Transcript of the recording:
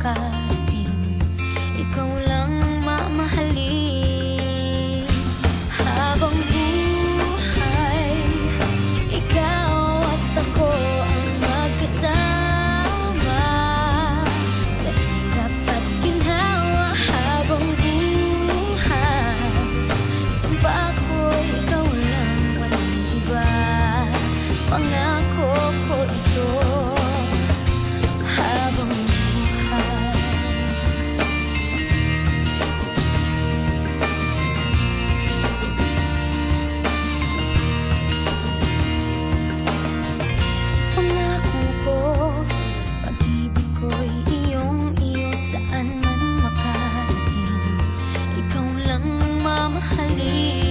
makarating, ikaw lang ang mamahalin. Habang buhay, ikaw at ako ang magkasama sa hirap at ginhawa. Habang buhay, sumpa ako'y ikaw lang, walang iba. Pangako ko ito. Habang buhay, pangako ko, pag-ibig ko'y iyong-iyo saan man makarating, ikaw lang ang mamahalin.